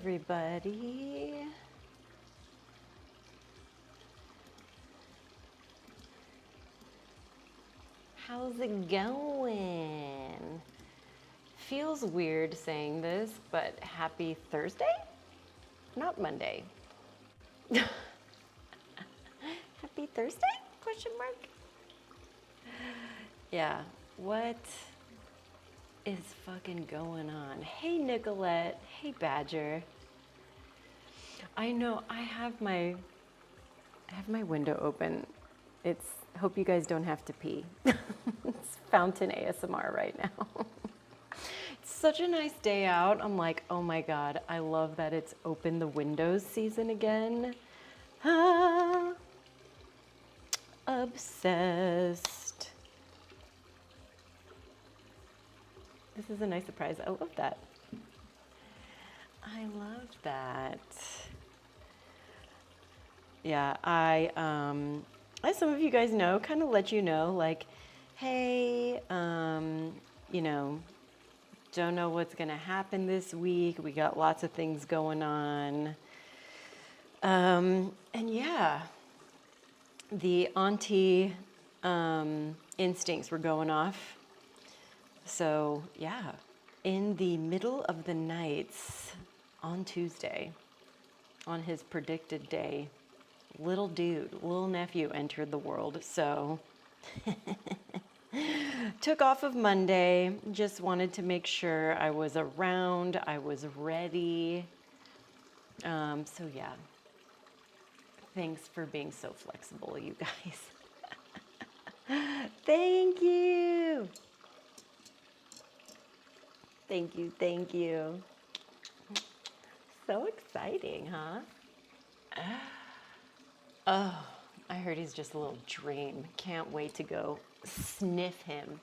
everybody. How's it going? Feels weird saying this, but happy Thursday? Not Monday. Happy Thursday? Question mark. Yeah, what is fucking going on? Hey Nicolette, hey Badger. I know I have my window open. Hope you guys don't have to pee. It's fountain ASMR right now. It's such a nice day out. I'm like, oh my God, I love that it's open the windows season again. Ah, obsessed. This is a nice surprise. I love that. I love that. Yeah, as some of you guys know, kind of let you know, like, hey, you know, don't know what's gonna happen this week. We got lots of things going on. And yeah, the auntie instincts were going off. So yeah, in the middle of the nights on Tuesday, on his predicted day, little dude, little nephew entered the world. So took off of Monday, just wanted to make sure I was around, I was ready. So yeah, thanks for being so flexible, you guys. Thank you. Thank you, thank you. So exciting, huh? Oh, I heard he's just a little dream. Can't wait to go sniff him.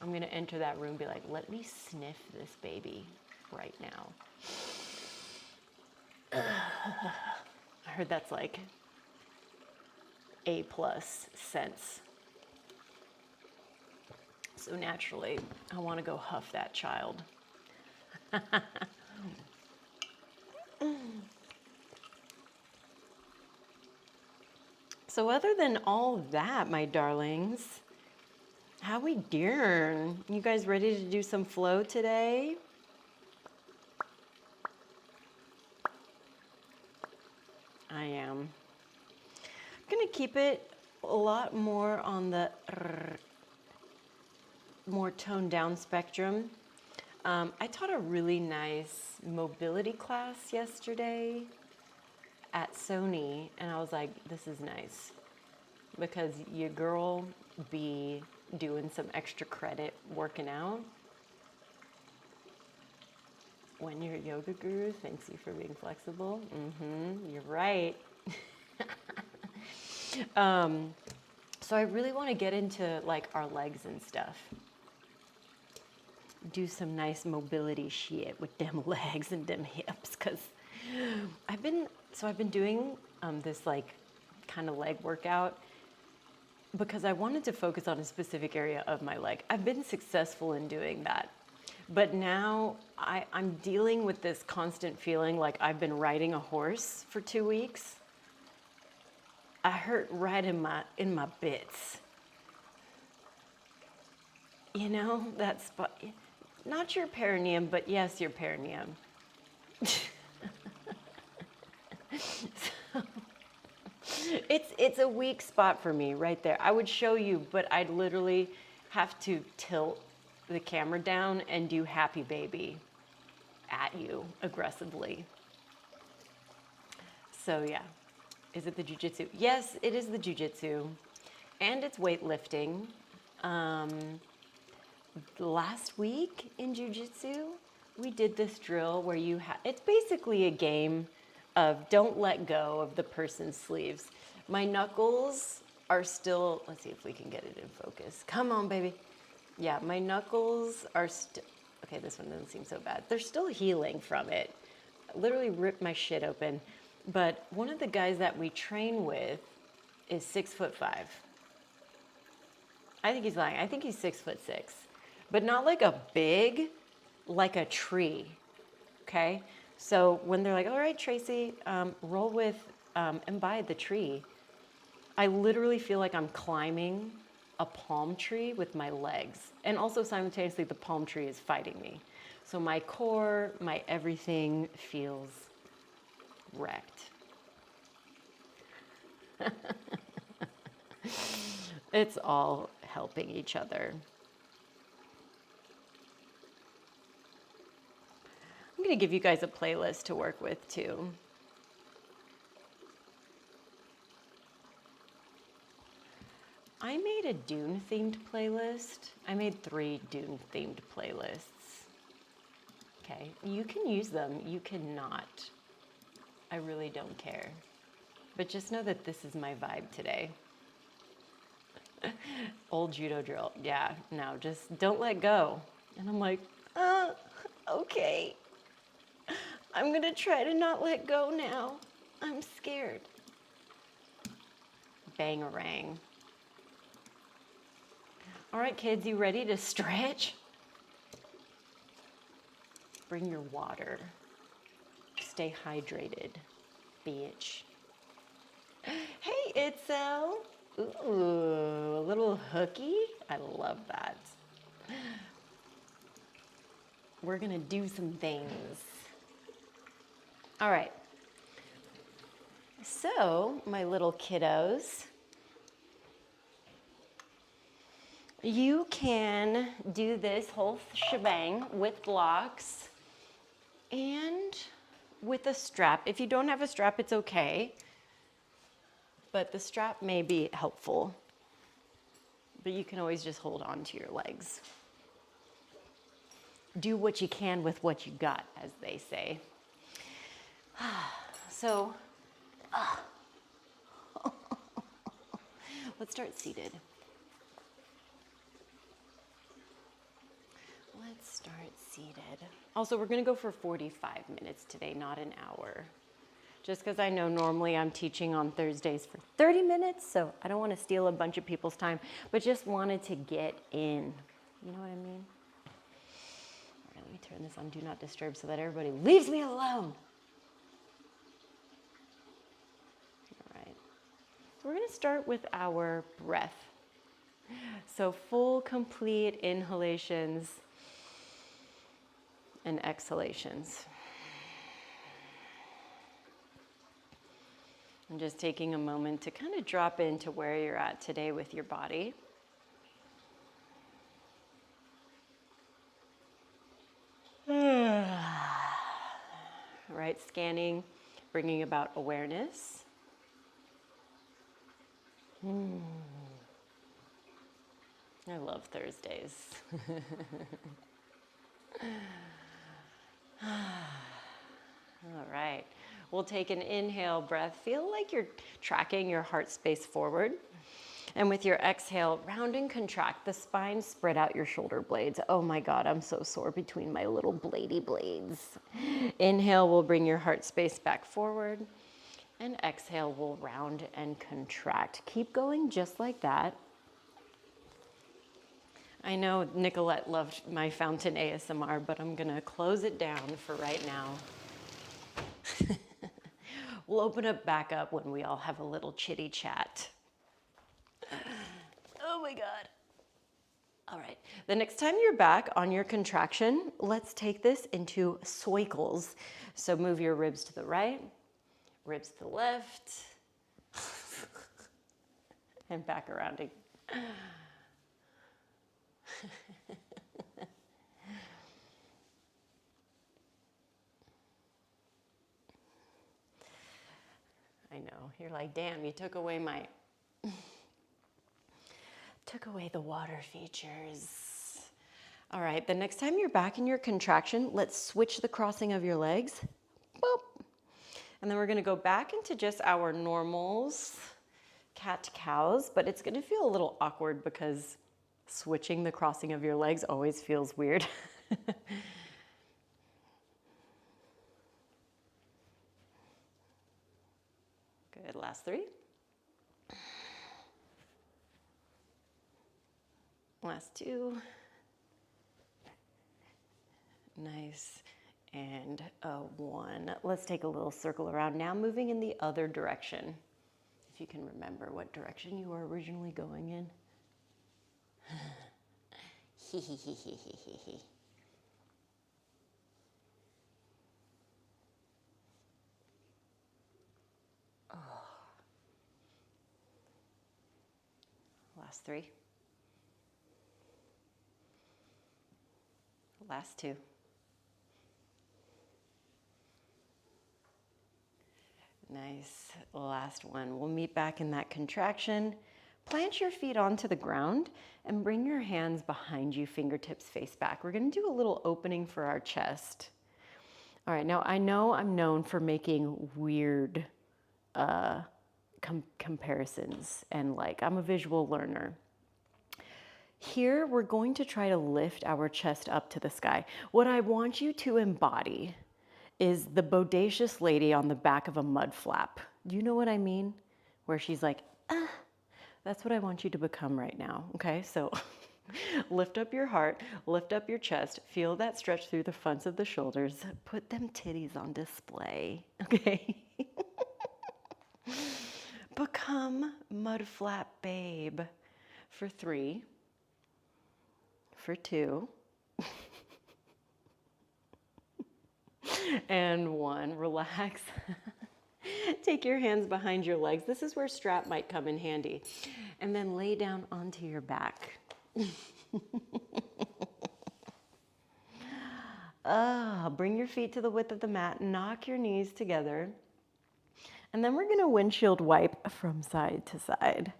I'm gonna enter that room and be like, let me sniff this baby right now. I heard that's like A+ sense. So naturally, I wanna go huff that child. So other than all that, my darlings, how we doing? You guys ready to do some flow today? I am. I'm gonna keep it a lot more on the more toned down spectrum. I taught a really nice mobility class yesterday at Sony, and I was like, this is nice because your girl be doing some extra credit working out when your yoga guru thanks you for being flexible. You're right. So I really want to get into like our legs and stuff. Do some nice mobility shit with them legs and them hips, because I've been doing this like kind of leg workout because I wanted to focus on a specific area of my leg. I've been successful in doing that, but now I'm dealing with this constant feeling like I've been riding a horse for 2 weeks. I hurt right in my bits. You know, that spot. Not your perineum, but yes, your perineum. So, it's a weak spot for me right there. I would show you, but I'd literally have to tilt the camera down and do happy baby at you aggressively. So yeah, is it the jujitsu? Yes, it is the jujitsu, and it's weightlifting. Last week in jujitsu, we did this drill where it's basically a game of don't let go of the person's sleeves. My knuckles are still, let's see if we can get it in focus. Come on, baby. Yeah, my knuckles are still, okay, this one doesn't seem so bad. They're still healing from it. I literally ripped my shit open. But one of the guys that we train with is 6'5". I think he's lying. I think he's 6'6", but not like a big, like a tree. Okay, So when they're like, all right, Tracy, roll with Imbibe the tree, I literally feel like I'm climbing a palm tree with my legs. And also simultaneously, the palm tree is fighting me. So my core, my everything feels wrecked. It's all helping each other. I'm going to give you guys a playlist to work with too. I made a Dune themed playlist. I made 3 Dune themed playlists. Okay, you can use them, you cannot. I really don't care. But just know that this is my vibe today. Old judo drill. Yeah, no, just don't let go. And I'm like, okay. I'm gonna try to not let go now. I'm scared. Bangarang. All right, kids, you ready to stretch? Bring your water. Stay hydrated, bitch. Hey, Itzel. Ooh, a little hooky. I love that. We're gonna do some things. All right. So, my little kiddos, you can do this whole shebang with blocks and with a strap. If you don't have a strap, it's okay, but the strap may be helpful. But you can always just hold on to your legs. Do what you can with what you got, as they say. So, let's start seated. Let's start seated. Also, we're gonna go for 45 minutes today, not an hour. Just because I know normally I'm teaching on Thursdays for 30 minutes, so I don't want to steal a bunch of people's time, but just wanted to get in. You know what I mean? All right, let me turn this on Do Not Disturb so that everybody leaves me alone. All right. So we're going to start with our breath. So full, complete inhalations and exhalations. And just taking a moment to kind of drop into where you're at today with your body. Right, scanning, bringing about awareness. I love Thursdays. All right. We'll take an inhale breath. Feel like you're tracking your heart space forward. And with your exhale, round and contract the spine, spread out your shoulder blades. Oh my God, I'm so sore between my little bladey blades. Inhale will bring your heart space back forward. And exhale will round and contract. Keep going just like that. I know Nicolette loved my fountain ASMR, but I'm gonna close it down for right now. We'll open it back up when we all have a little chitty chat. Oh my God. All right, the next time you're back on your contraction, let's take this into cycles. So move your ribs to the right, ribs to the left, and back around again. I know, you're like, damn, you took away the water features. All right, the next time you're back in your contraction, let's switch the crossing of your legs. Boop. And then we're gonna go back into just our normals, cat-cows, but it's gonna feel a little awkward because switching the crossing of your legs always feels weird. Good, last 3. Last 2. Nice. and a 1. Let's take a little circle around. Now moving in the other direction. If you can remember what direction you were originally going in. Oh. Last 3. Last 2. Nice. Last 1. We'll meet back in that contraction. Plant your feet onto the ground and bring your hands behind you, fingertips face back. We're going to do a little opening for our chest. All right, now I know I'm known for making weird comparisons, and like I'm a visual learner. Here, we're going to try to lift our chest up to the sky. What I want you to embody is the bodacious lady on the back of a mud flap. Do you know what I mean? Where she's like, ah. That's what I want you to become right now, okay? So lift up your heart, lift up your chest, feel that stretch through the fronts of the shoulders, put them titties on display, okay? Become mud flap babe for 3, for 2, and 1. Relax. Take your hands behind your legs. This is where strap might come in handy. And then lay down onto your back. Bring your feet to the width of the mat. Knock your knees together. And then we're going to windshield wipe from side to side.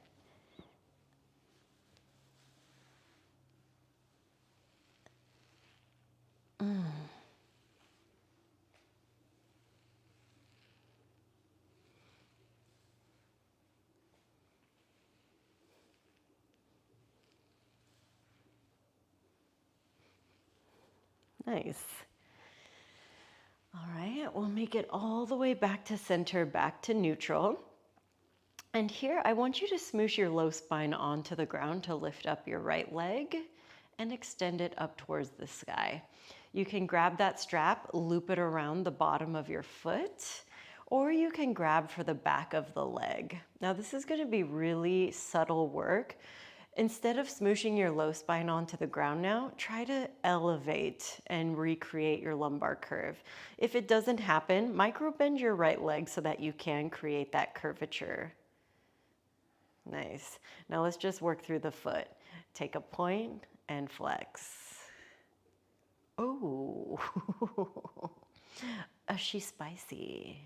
Nice. All right, we'll make it all the way back to center, back to neutral. And here, I want you to smoosh your low spine onto the ground to lift up your right leg and extend it up towards the sky. You can grab that strap, loop it around the bottom of your foot, or you can grab for the back of the leg. Now, this is going to be really subtle work. Instead of smooshing your low spine onto the ground now, try to elevate and recreate your lumbar curve. If it doesn't happen, micro bend your right leg so that you can create that curvature. Nice. Now let's just work through the foot. Take a point and flex. Oh, she's spicy.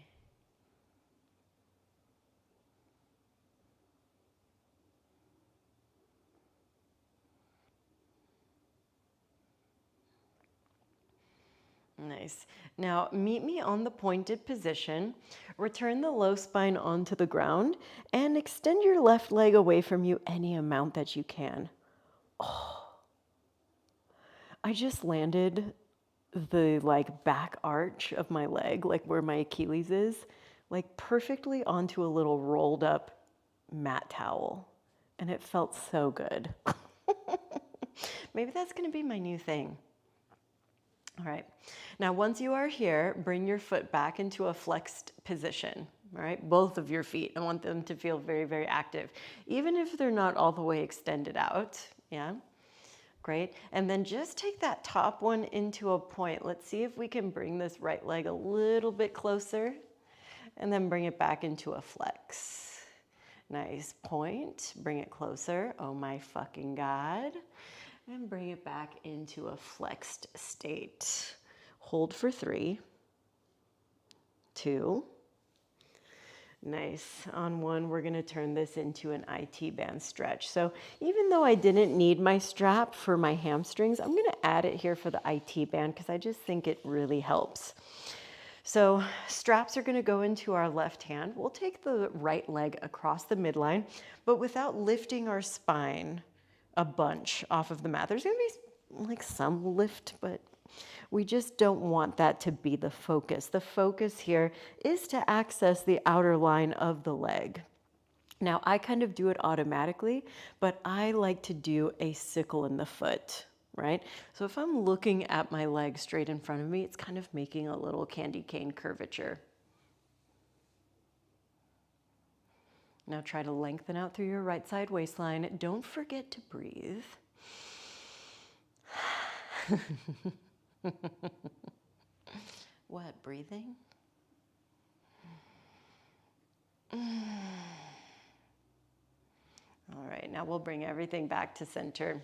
Nice. Now meet me on the pointed position. Return the low spine onto the ground and extend your left leg away from you any amount that you can. Oh, I just landed the like back arch of my leg, like where my Achilles is, like perfectly onto a little rolled up mat towel. And it felt so good. Maybe that's going to be my new thing. All right, now once you are here, bring your foot back into a flexed position, all right? Both of your feet. I want them to feel very, very active, even if they're not all the way extended out, yeah? Great, and then just take that top one into a point. Let's see if we can bring this right leg a little bit closer, and then bring it back into a flex. Nice point, bring it closer, oh my fucking God. And bring it back into a flexed state. Hold for 3, 2. Nice. On 1, we're going to turn this into an IT band stretch. So even though I didn't need my strap for my hamstrings, I'm going to add it here for the IT band because I just think it really helps. So straps are going to go into our left hand. We'll take the right leg across the midline, but without lifting our spine a bunch off of the mat. There's going to be like some lift, but we just don't want that to be the focus. The focus here is to access the outer line of the leg. Now, I kind of do it automatically, but I like to do a sickle in the foot, right? So if I'm looking at my leg straight in front of me, it's kind of making a little candy cane curvature. Now try to lengthen out through your right side waistline. Don't forget to breathe. What, breathing? All right, now we'll bring everything back to center.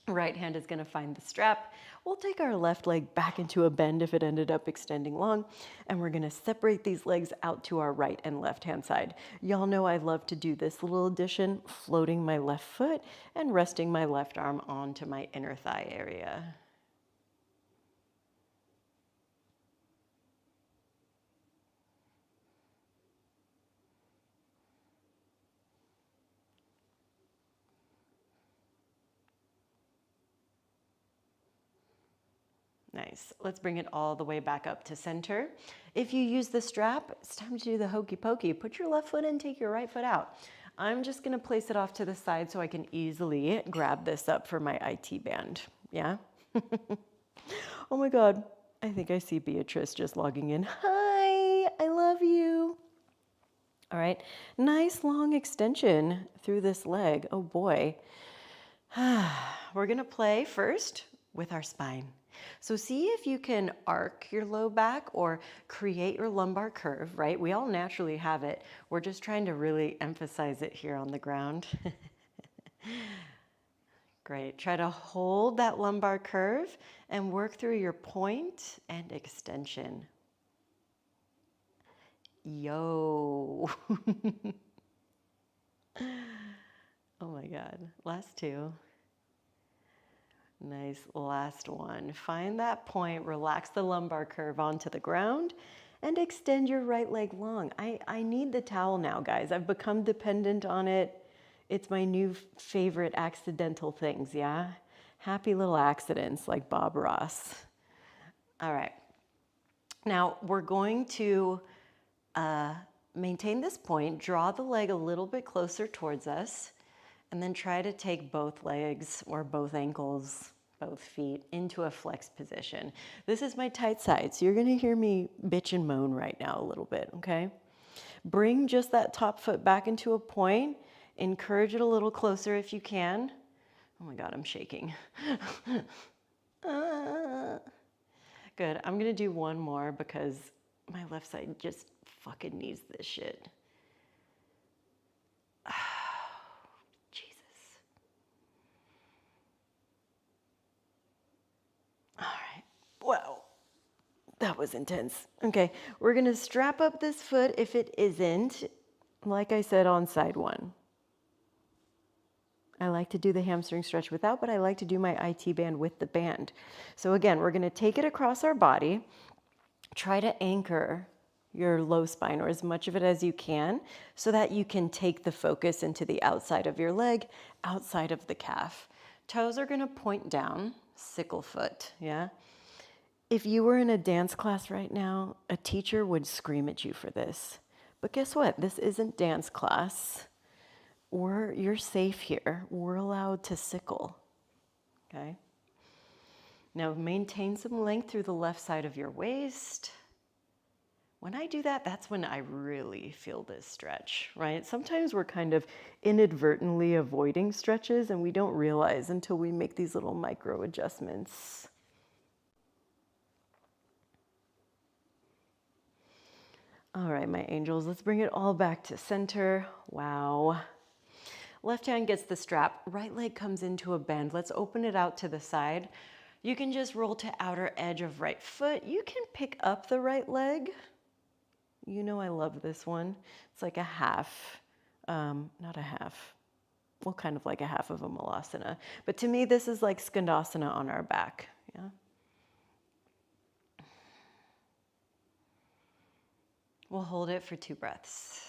Right hand is going to find the strap. We'll take our left leg back into a bend if it ended up extending long, and we're going to separate these legs out to our right and left hand side. Y'all know I love to do this little addition, floating my left foot and resting my left arm onto my inner thigh area. Nice. Let's bring it all the way back up to center. If you use the strap, it's time to do the hokey pokey. Put your left foot in, take your right foot out. I'm just going to place it off to the side so I can easily grab this up for my IT band. Yeah? Oh my God. I think I see Beatrice just logging in. Hi, I love you. All right. Nice long extension through this leg. Oh boy. We're going to play first with our spine. So see if you can arc your low back or create your lumbar curve, right? We all naturally have it. We're just trying to really emphasize it here on the ground. Great. Try to hold that lumbar curve and work through your point and extension. Yo. Oh my God. Last two. Nice, last one. Find that point, relax the lumbar curve onto the ground, and extend your right leg long. I need the towel now, guys. I've become dependent on it. It's my new favorite accidental things, yeah? Happy little accidents like Bob Ross. All right. Now, we're going to maintain this point, draw the leg a little bit closer towards us, and then try to take both legs or both ankles, both feet into a flex position. This is my tight side, so you're gonna hear me bitch and moan right now a little bit, okay? Bring just that top foot back into a point. Encourage it a little closer if you can. Oh my God, I'm shaking. Good, I'm gonna do one more because my left side just fucking needs this shit. Wow, that was intense. Okay, we're gonna strap up this foot if it isn't, like I said on side one. I like to do the hamstring stretch without, but I like to do my IT band with the band. So again, we're gonna take it across our body, try to anchor your low spine or as much of it as you can so that you can take the focus into the outside of your leg, outside of the calf. Toes are gonna point down, sickle foot, yeah? If you were in a dance class right now, a teacher would scream at you for this. But guess what? This isn't dance class. You're safe here. We're allowed to sickle, okay? Now maintain some length through the left side of your waist. When I do that, that's when I really feel this stretch, right? Sometimes we're kind of inadvertently avoiding stretches and we don't realize until we make these little micro adjustments. All right, my angels, let's bring it all back to center. Wow. Left hand gets the strap, right leg comes into a bend. Let's open it out to the side. You can just roll to outer edge of right foot. You can pick up the right leg. You know I love this one. It's like a half, not a half, well, kind of like a half of a malasana. But to me, this is like skandasana on our back, yeah? We'll hold it for 2 breaths.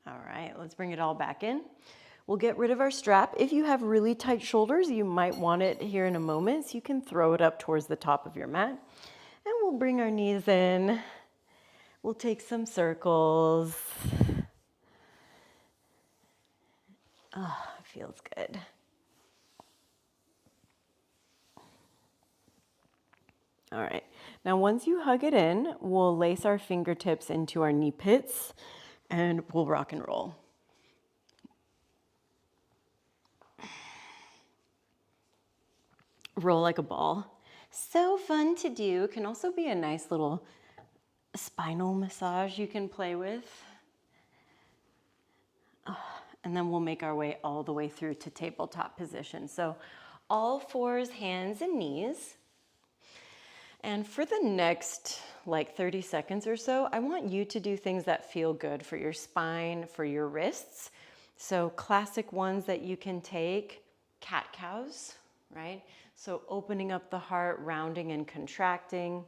All right, let's bring it all back in. We'll get rid of our strap. If you have really tight shoulders, you might want it here in a moment, so you can throw it up towards the top of your mat. And we'll bring our knees in. We'll take some circles. Oh, it feels good. All right, now once you hug it in, we'll lace our fingertips into our knee pits and we'll rock and roll. Roll like a ball. So fun to do. Can also be a nice little spinal massage you can play with. And then we'll make our way all the way through to tabletop position. So all fours, hands and knees. And for the next like 30 seconds or so, I want you to do things that feel good for your spine, for your wrists. So classic ones that you can take, cat cows, right? So opening up the heart, rounding and contracting,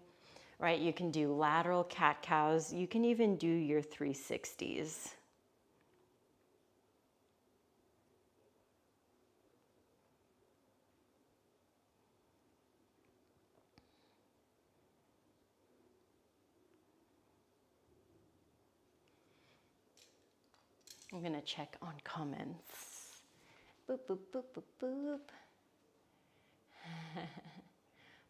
right? You can do lateral cat cows. You can even do your 360s. I'm gonna check on comments. Boop, boop, boop, boop, boop.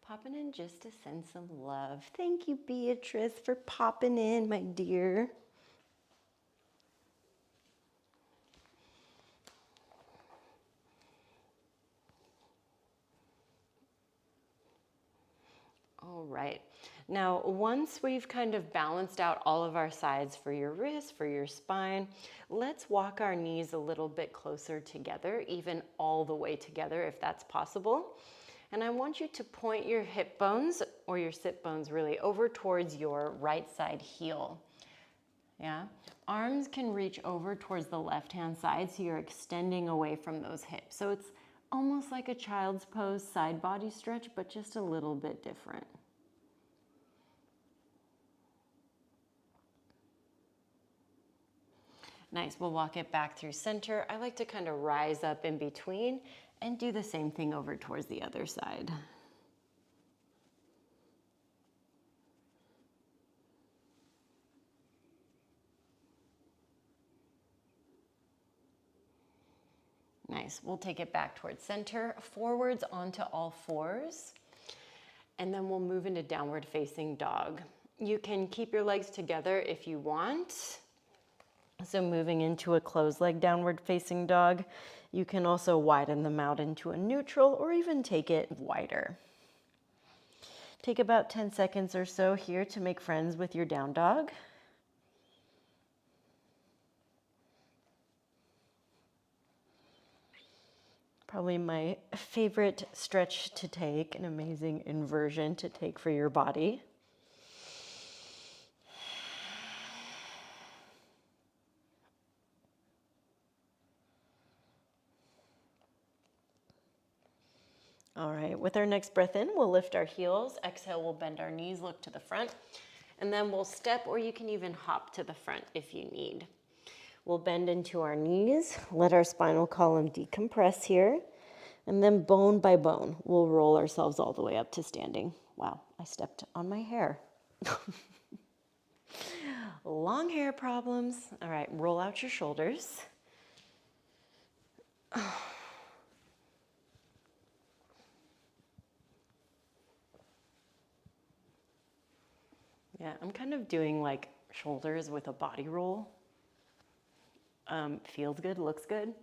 Popping in just to send some love. Thank you, Beatrice, for popping in, my dear. All right. Now, once we've kind of balanced out all of our sides for your wrists, for your spine, let's walk our knees a little bit closer together, even all the way together if that's possible. And I want you to point your hip bones or your sit bones really over towards your right side heel. Yeah. Arms can reach over towards the left-hand side, so you're extending away from those hips. So it's almost like a child's pose side body stretch, but just a little bit different. Nice, we'll walk it back through center. I like to kind of rise up in between and do the same thing over towards the other side. Nice, we'll take it back towards center, forwards onto all fours, and then we'll move into downward facing dog. You can keep your legs together if you want. So moving into a closed leg downward facing dog, you can also widen them out into a neutral or even take it wider. Take about 10 seconds or so here to make friends with your down dog. Probably my favorite stretch to take, an amazing inversion to take for your body. All right, with our next breath in, we'll lift our heels. Exhale, we'll bend our knees, look to the front. And then we'll step, or you can even hop to the front if you need. We'll bend into our knees, let our spinal column decompress here. And then bone by bone, we'll roll ourselves all the way up to standing. Wow, I stepped on my hair. Long hair problems. All right, roll out your shoulders. Yeah, I'm kind of doing like shoulders with a body roll. Feels good, looks good.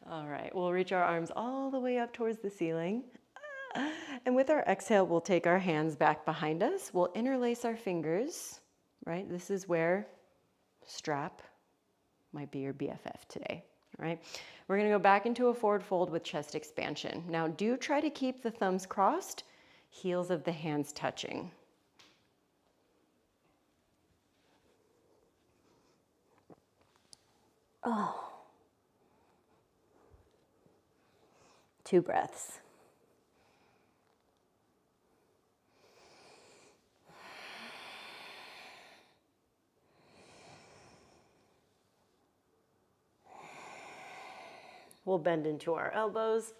All right, we'll reach our arms all the way up towards the ceiling. And with our exhale, we'll take our hands back behind us. We'll interlace our fingers, right? This is where strap might be your BFF today, right? We're gonna go back into a forward fold with chest expansion. Now do try to keep the thumbs crossed, heels of the hands touching. Oh. 2 breaths. We'll bend into our elbows.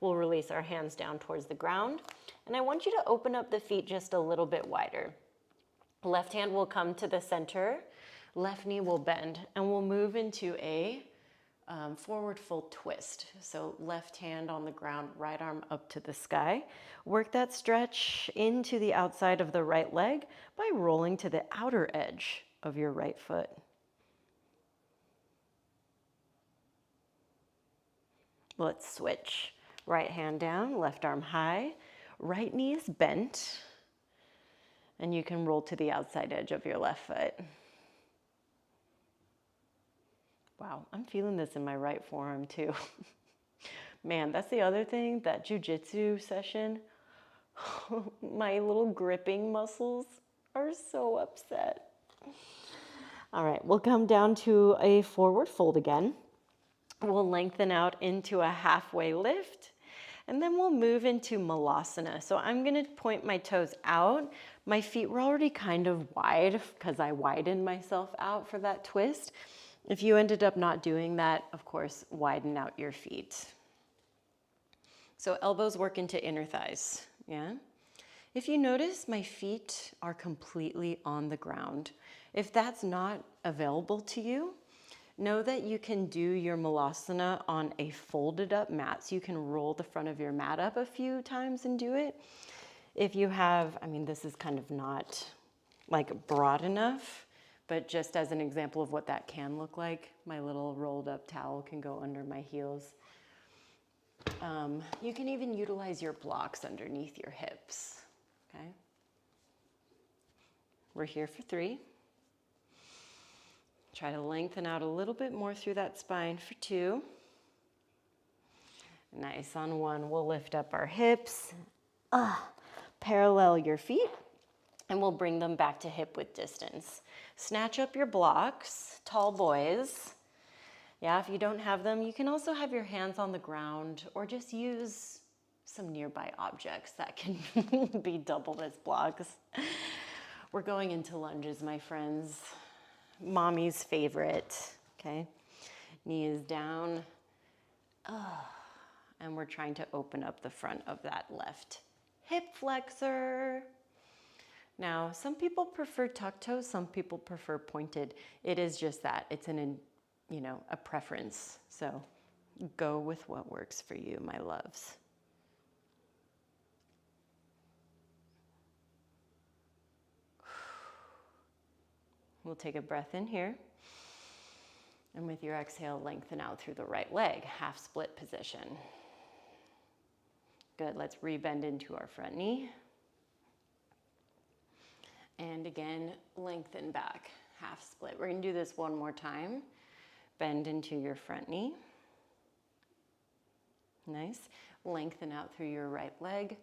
We'll release our hands down towards the ground. And I want you to open up the feet just a little bit wider. Left hand will come to the center, left knee will bend, and we'll move into a forward fold twist. So left hand on the ground, right arm up to the sky. Work that stretch into the outside of the right leg by rolling to the outer edge of your right foot. Let's switch. Right hand down, left arm high, right knee is bent, and you can roll to the outside edge of your left foot. Wow, I'm feeling this in my right forearm too. Man, that's the other thing, that jujitsu session, my little gripping muscles are so upset. All right, we'll come down to a forward fold again. We'll lengthen out into a halfway lift, and then we'll move into malasana. So I'm gonna point my toes out. My feet were already kind of wide because I widened myself out for that twist. If you ended up not doing that, of course, widen out your feet. So elbows work into inner thighs, yeah? If you notice, my feet are completely on the ground. If that's not available to you, know that you can do your malasana on a folded up mat. So you can roll the front of your mat up a few times and do it. If you have, I mean, this is kind of not like broad enough, but just as an example of what that can look like, my little rolled up towel can go under my heels. You can even utilize your blocks underneath your hips, okay? We're here for 3. Try to lengthen out a little bit more through that spine for 2. Nice, on 1, we'll lift up our hips, parallel your feet, and we'll bring them back to hip width distance. Snatch up your blocks, tall boys. Yeah, if you don't have them, you can also have your hands on the ground or just use some nearby objects that can be doubled as blocks. We're going into lunges, my friends. Mommy's favorite, okay? Knee is down. And we're trying to open up the front of that left hip flexor. Now, some people prefer tuck toes, some people prefer pointed. It is just that, it's a preference. So go with what works for you, my loves. We'll take a breath in here. And with your exhale, lengthen out through the right leg, half split position. Good, let's rebend into our front knee. And again, lengthen back, half split. We're gonna do this one more time. Bend into your front knee. Nice. Lengthen out through your right leg.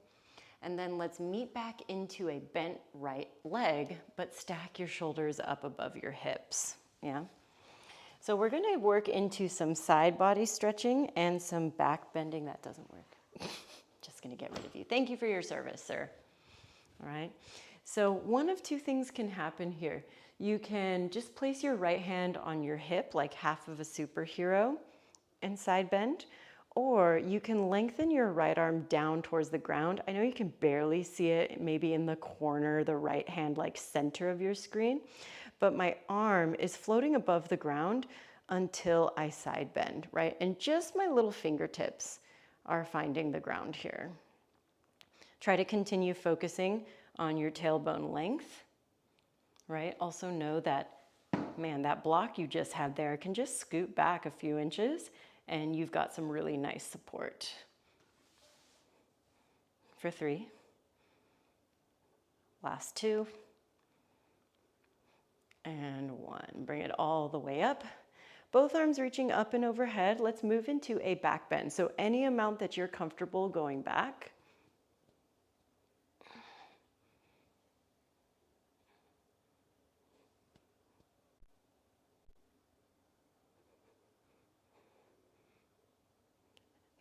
And then let's meet back into a bent right leg, but stack your shoulders up above your hips, yeah? So we're gonna work into some side body stretching and some back bending. That doesn't work. Just gonna get rid of you. Thank you for your service, sir. All right. So one of 2 things can happen here. You can just place your right hand on your hip like half of a superhero and side bend, or you can lengthen your right arm down towards the ground. I know you can barely see it, maybe in the corner, the right hand, like center of your screen, but my arm is floating above the ground until I side bend, right? And just my little fingertips are finding the ground here. Try to continue focusing on your tailbone length, right? Also know that, man, that block you just had there can just scoot back a few inches and you've got some really nice support. For 3. Last 2. And 1. Bring it all the way up. Both arms reaching up and overhead. Let's move into a back bend. So any amount that you're comfortable going back.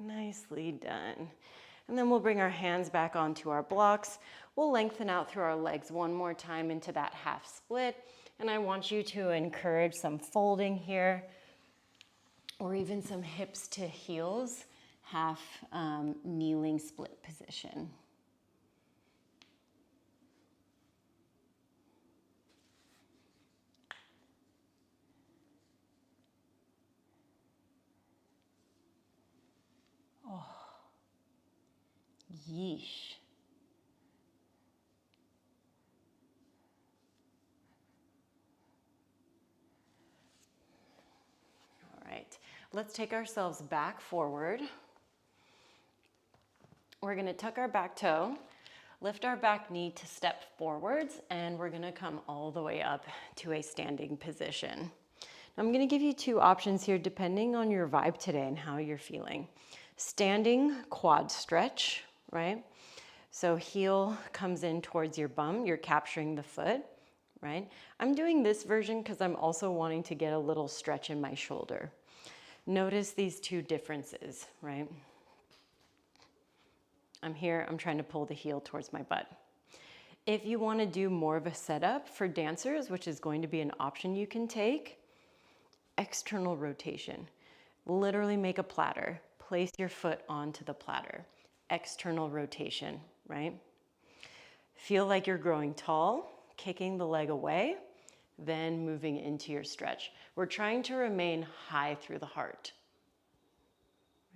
Nicely done. And then we'll bring our hands back onto our blocks. We'll lengthen out through our legs one more time into that half split. And I want you to encourage some folding here, or even some hips to heels, half kneeling split position. Yeesh. All right, let's take ourselves back forward. We're gonna tuck our back toe, lift our back knee to step forwards, and we're gonna come all the way up to a standing position. Now, I'm gonna give you two options here depending on your vibe today and how you're feeling. Standing quad stretch, right? So heel comes in towards your bum, you're capturing the foot, right? I'm doing this version because I'm also wanting to get a little stretch in my shoulder. Notice these two differences, right? I'm here, I'm trying to pull the heel towards my butt. If you want to do more of a setup for dancers, which is going to be an option you can take, external rotation. Literally make a platter. Place your foot onto the platter. External rotation, right? Feel like you're growing tall, kicking the leg away, then moving into your stretch. We're trying to remain high through the heart,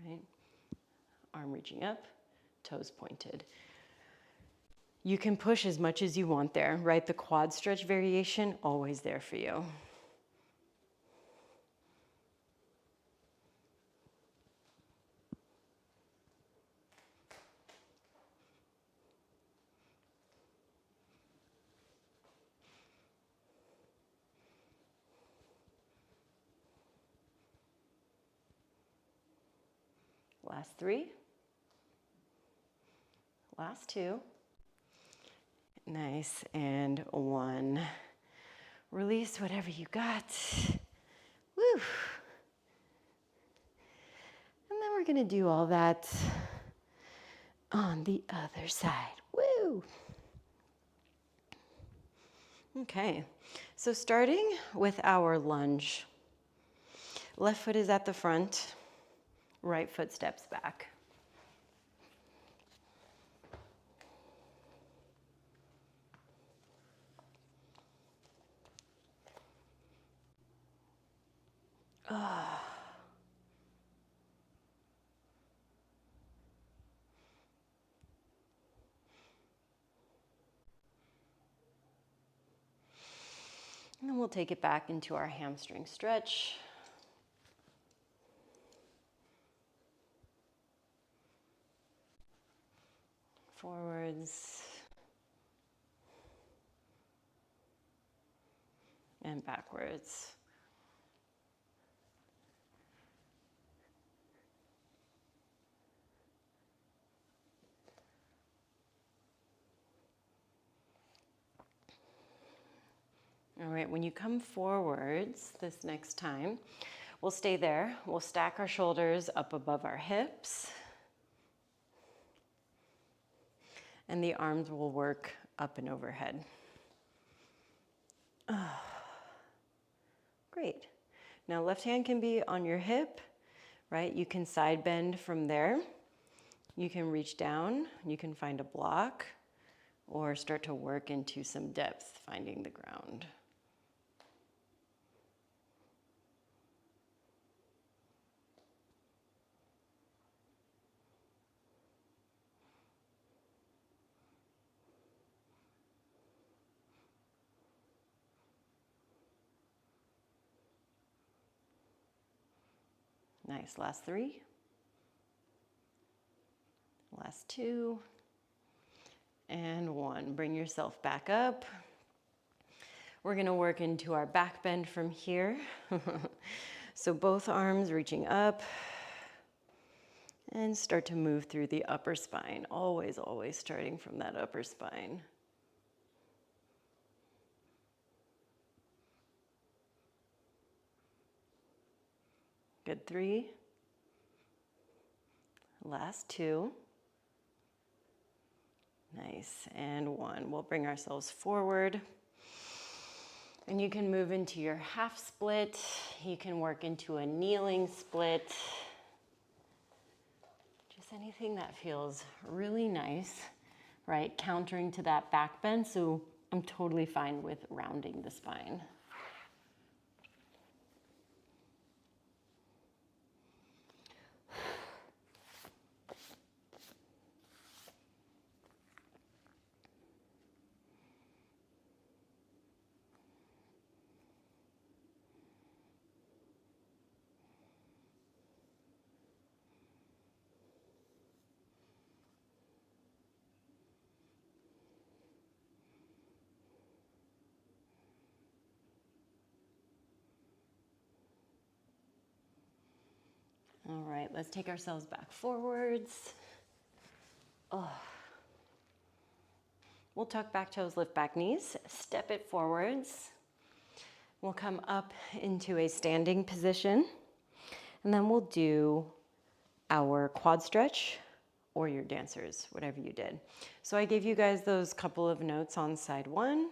right? Arm reaching up, toes pointed. You can push as much as you want there, right? The quad stretch variation, always there for you. Last three. Last two. Nice, and one. Release whatever you got. Woo. And then we're gonna do all that on the other side. Woo. Okay, so starting with our lunge. Left foot is at the front, right foot steps back. And then we'll take it back into our hamstring stretch. Forwards. And backwards. All right, when you come forwards this next time, we'll stay there. We'll stack our shoulders up above our hips. And the arms will work up and overhead. Great. Now left hand can be on your hip, right? You can side bend from there. You can reach down, you can find a block, or start to work into some depth, finding the ground. Nice, last three. Last two. And one. Bring yourself back up. We're gonna work into our back bend from here. So both arms reaching up. And start to move through the upper spine. Always, always starting from that upper spine. Good, three. Last two. Nice, and one. We'll bring ourselves forward. And you can move into your half split. You can work into a kneeling split. Just anything that feels really nice, right? Countering to that back bend, so I'm totally fine with rounding the spine. All right, let's take ourselves back forwards. Oh. We'll tuck back toes, lift back knees, step it forwards. We'll come up into a standing position, and then we'll do our quad stretch or your dancers, whatever you did. So I gave you guys those couple of notes on side one,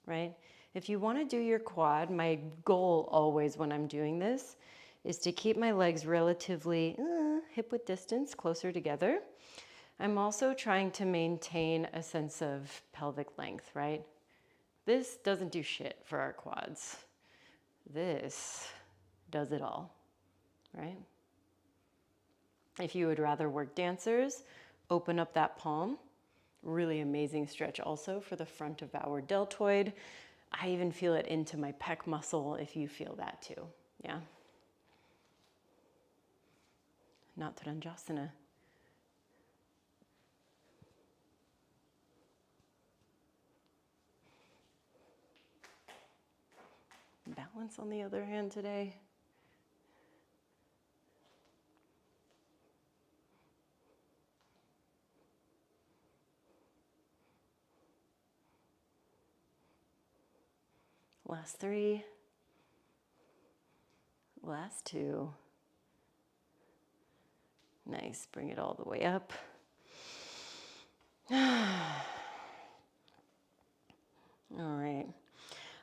right? If you want to do your quad, my goal always when I'm doing this is to keep my legs relatively hip width distance closer together. I'm also trying to maintain a sense of pelvic length, right? This doesn't do shit for our quads. This does it all, right? If you would rather work dancers, open up that palm. Really amazing stretch also for the front of our deltoid. I even feel it into my pec muscle if you feel that too, yeah? Natranjasana. Balance on the other hand today. Last 3. Last 2. Nice, bring it all the way up. All right.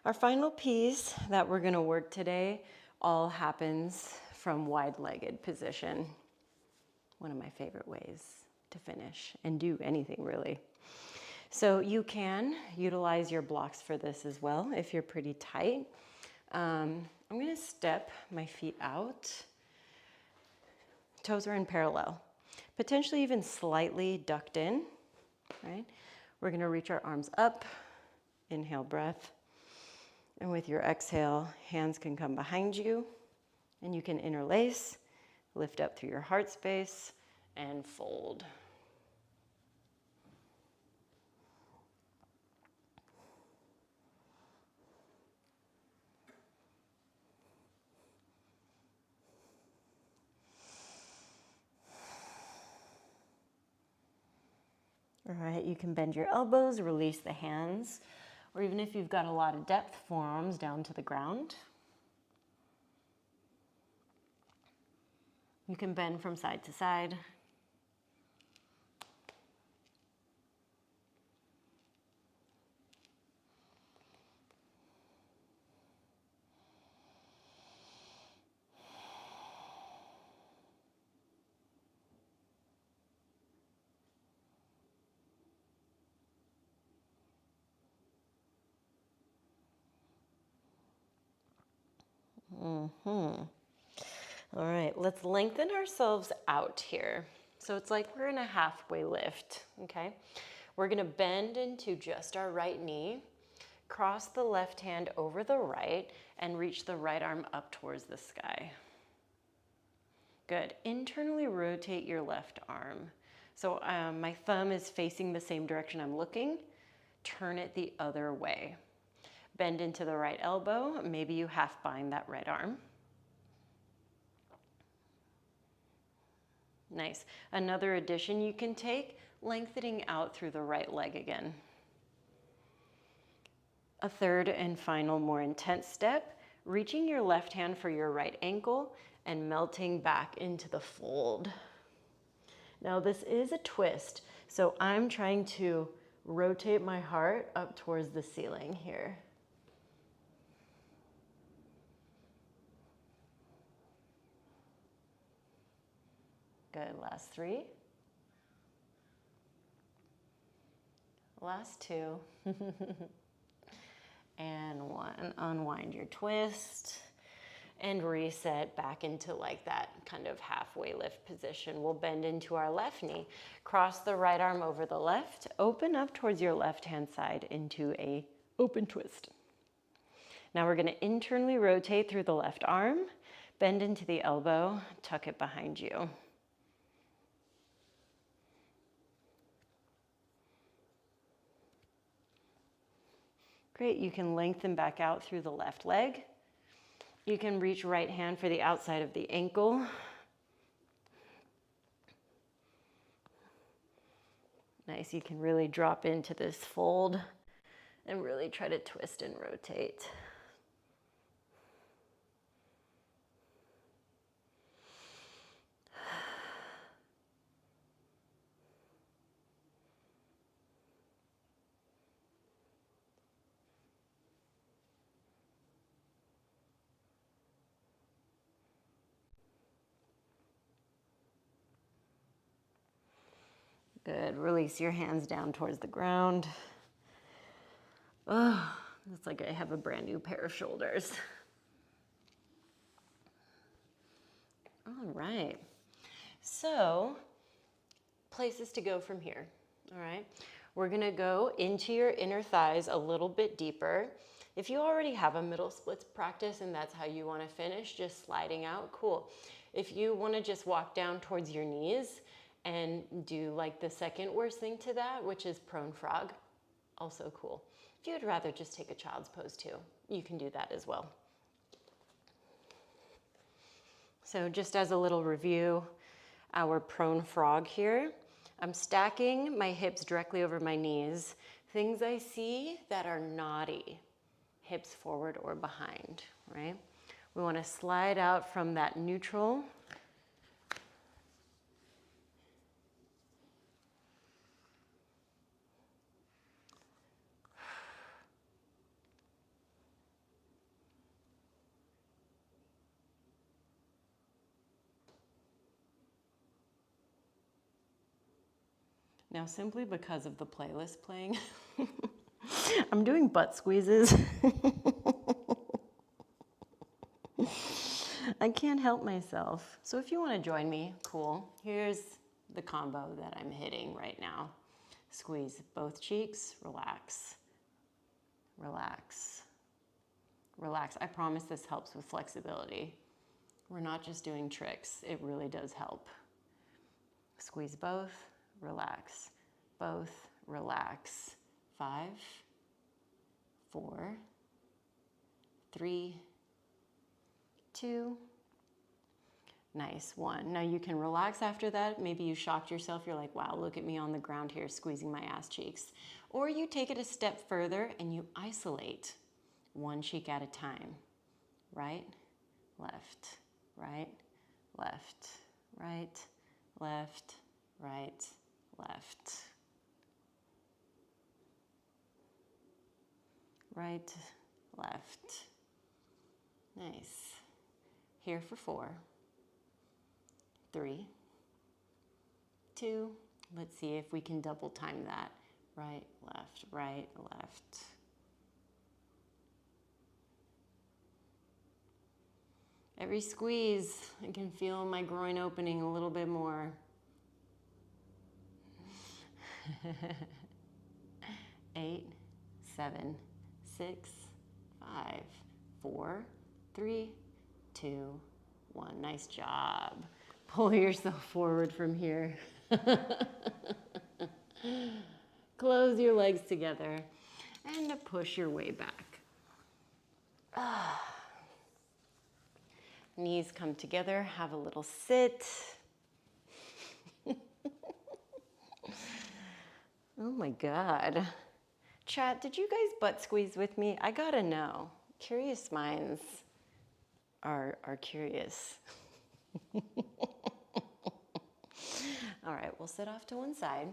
Our final piece that we're gonna work today all happens from wide-legged position. One of my favorite ways to finish and do anything really. So you can utilize your blocks for this as well if you're pretty tight. I'm gonna step my feet out. Toes are in parallel, potentially even slightly ducked in, right? We're gonna reach our arms up, inhale breath. And with your exhale, hands can come behind you and you can interlace, lift up through your heart space and fold. All right, you can bend your elbows, release the hands, or even if you've got a lot of depth, forearms down to the ground. You can bend from side to side. All right, let's lengthen ourselves out here. So it's like we're in a halfway lift, okay? We're gonna bend into just our right knee, cross the left hand over the right, and reach the right arm up towards the sky. Good. Internally rotate your left arm. So my thumb is facing the same direction I'm looking. Turn it the other way. Bend into the right elbow. Maybe you half bind that right arm. Nice. Another addition you can take, lengthening out through the right leg again. A third and final, more intense step, reaching your left hand for your right ankle and melting back into the fold. Now this is a twist, so I'm trying to rotate my heart up towards the ceiling here. Good, last 3. Last 2. And 1. Unwind your twist and reset back into like that kind of halfway lift position. We'll bend into our left knee, cross the right arm over the left, open up towards your left hand side into a open twist. Now we're gonna internally rotate through the left arm, bend into the elbow, tuck it behind you. Great, you can lengthen back out through the left leg. You can reach right hand for the outside of the ankle, Nice, you can really drop into this fold and really try to twist and rotate. Good, release your hands down towards the ground. Oh, it's like I have a brand new pair of shoulders. All right, so places to go from here, all right? We're gonna go into your inner thighs a little bit deeper. If you already have a middle splits practice and that's how you wanna finish, just sliding out, cool. If you wanna just walk down towards your knees and do like the second worst thing to that, which is prone frog, also cool. If you would rather just take a child's pose too, you can do that as well. So just as a little review, our prone frog here, I'm stacking my hips directly over my knees. Things I see that are naughty, hips forward or behind, right? We want to slide out from that neutral. Now, simply because of the playlist playing, I'm doing butt squeezes. I can't help myself. So if you want to join me, cool. Here's the combo that I'm hitting right now. Squeeze both cheeks, relax, relax, relax. I promise this helps with flexibility. We're not just doing tricks. It really does help. Squeeze both, relax, both, relax. 5, 4, 3, 2, nice, 1. Now you can relax after that. Maybe you shocked yourself. You're like, wow, look at me on the ground here squeezing my ass cheeks. Or you take it a step further and you isolate one cheek at a time. Right, left, right, left, right, left, right, left. Right, left. Nice. Here for 4, 3, 2. Let's see if we can double time that. Right, left, right, left. Every squeeze, I can feel my groin opening a little bit more. 8, 7, 6, 5, 4, 3, 2, 1. Nice job. Pull yourself forward from here. Close your legs together and push your way back. Knees come together, have a little sit. Oh my God. Chat, did you guys butt squeeze with me? I gotta know. Curious minds are curious. All right, we'll sit off to one side.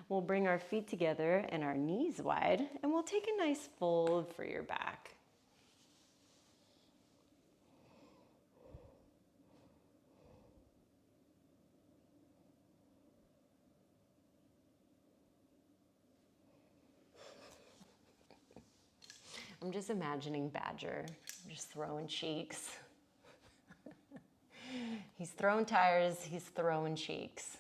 We'll bring our feet together and our knees wide, and we'll take a nice fold for your back. I'm just imagining Badger just throwing cheeks. He's throwing tires, he's throwing cheeks.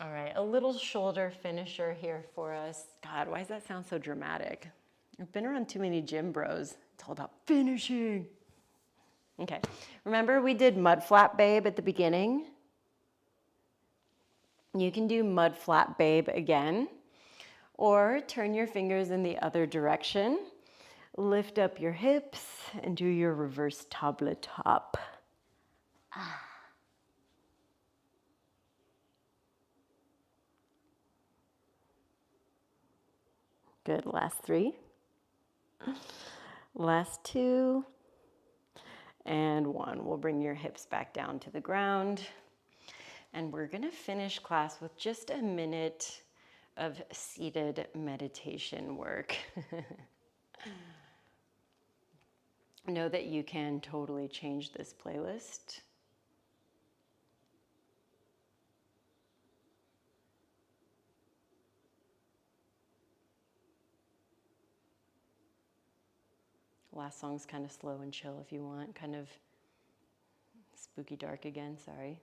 All right, a little shoulder finisher here for us. God, why does that sound so dramatic? I've been around too many gym bros. It's all about finishing. Okay, remember we did mud flap babe at the beginning? You can do mud flap babe again, or turn your fingers in the other direction. Lift up your hips and do your reverse table top. Good. Last 3. Last 2. And 1. We'll bring your hips back down to the ground. And we're going to finish class with just a minute of seated meditation work. Know that you can totally change this playlist. Last song's kind of slow and chill if you want, kind of spooky dark again, sorry.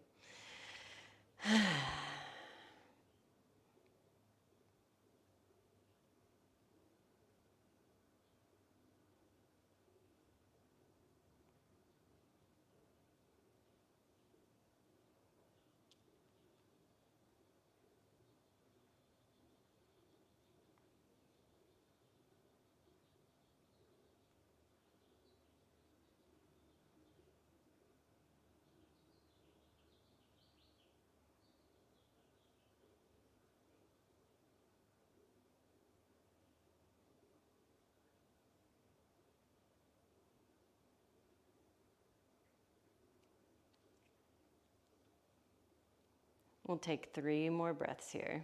We'll take 3 more breaths here.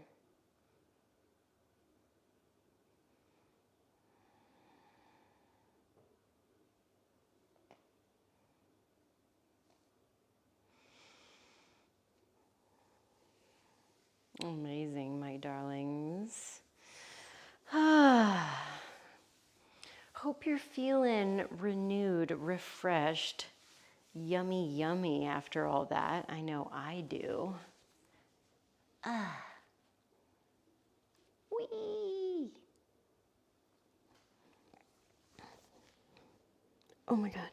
Amazing, my darlings. Hope you're feeling renewed, refreshed, yummy, yummy after all that. I know I do. Whee! Oh my God.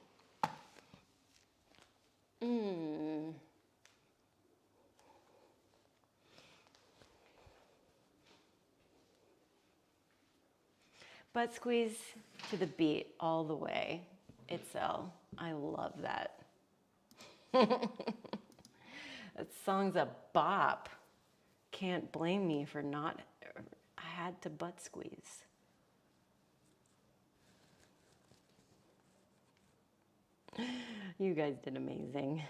Butt squeeze to the beat all the way. Itself. I love that. That song's a bop. Can't blame me for not, I had to butt squeeze. You guys did amazing.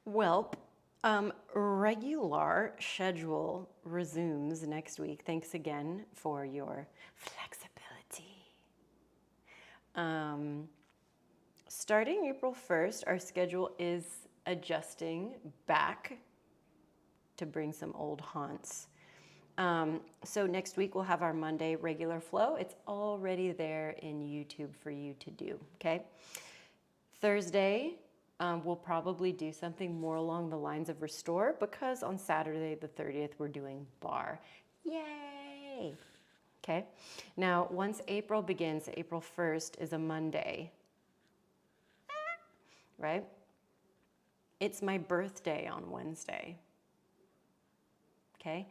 Well, regular schedule resumes next week. Thanks again for your flexibility. Starting April 1st, our schedule is adjusting back to bring some old haunts. So next week we'll have our Monday regular flow. It's already there in YouTube for you to do, okay? Thursday, we'll probably do something more along the lines of restore because on Saturday the 30th we're doing bar. Yay! Okay, now once April begins, April 1st is a Monday, right? It's my birthday on Wednesday, okay?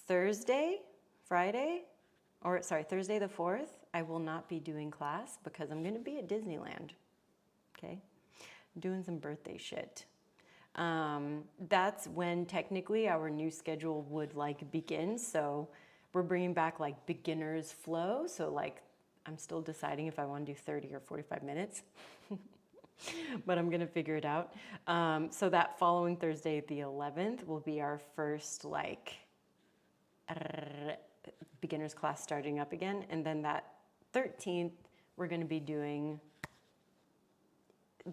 Thursday the 4th, I will not be doing class because I'm gonna be at Disneyland, okay? Doing some birthday shit. That's when technically our new schedule would like begin. So we're bringing back like beginner's flow. So like I'm still deciding if I want to do 30 or 45 minutes, but I'm gonna figure it out. So that following Thursday, the 11th, will be our first like beginner's class starting up again. And then that 13th, we're gonna be doing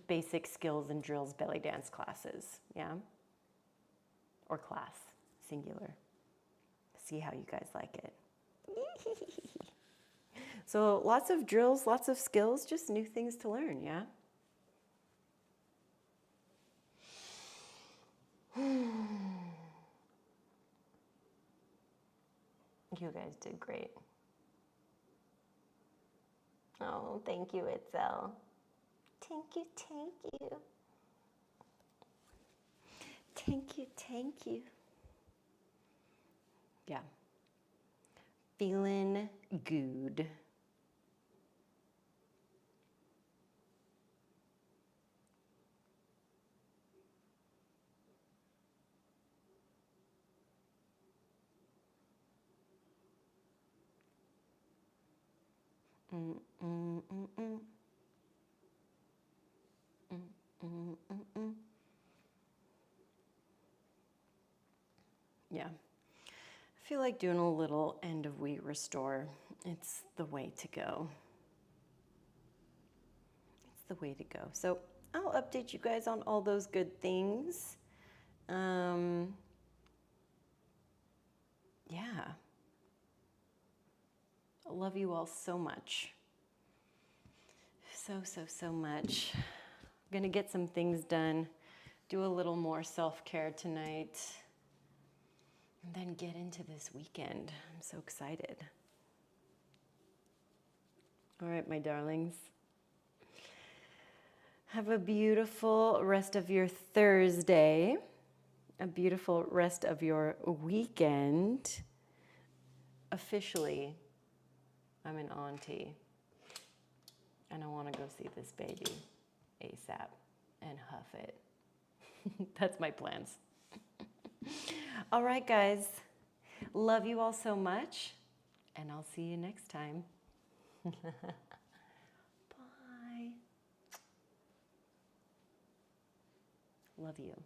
basic skills and drills belly dance classes, yeah? Or class, singular. See how you guys like it. So lots of drills, lots of skills, just new things to learn, yeah? You guys did great. Oh, thank you, Itzel. Thank you, thank you. Thank you, thank you. Yeah. Feeling good. Mm, mm, mm, mm. Mm, mm, mm, mm. Yeah. I feel like doing a little end of week restore. It's the way to go. It's the way to go. So I'll update you guys on all those good things. Yeah. I love you all so much. So much. I'm going to get some things done, do a little more self-care tonight, and then get into this weekend. I'm so excited. All right, my darlings. Have a beautiful rest of your Thursday, a beautiful rest of your weekend. Officially, I'm an auntie, and I want to go see this baby ASAP and huff it. That's my plans. All right, guys. Love you all so much, and I'll see you next time. Bye. Love you.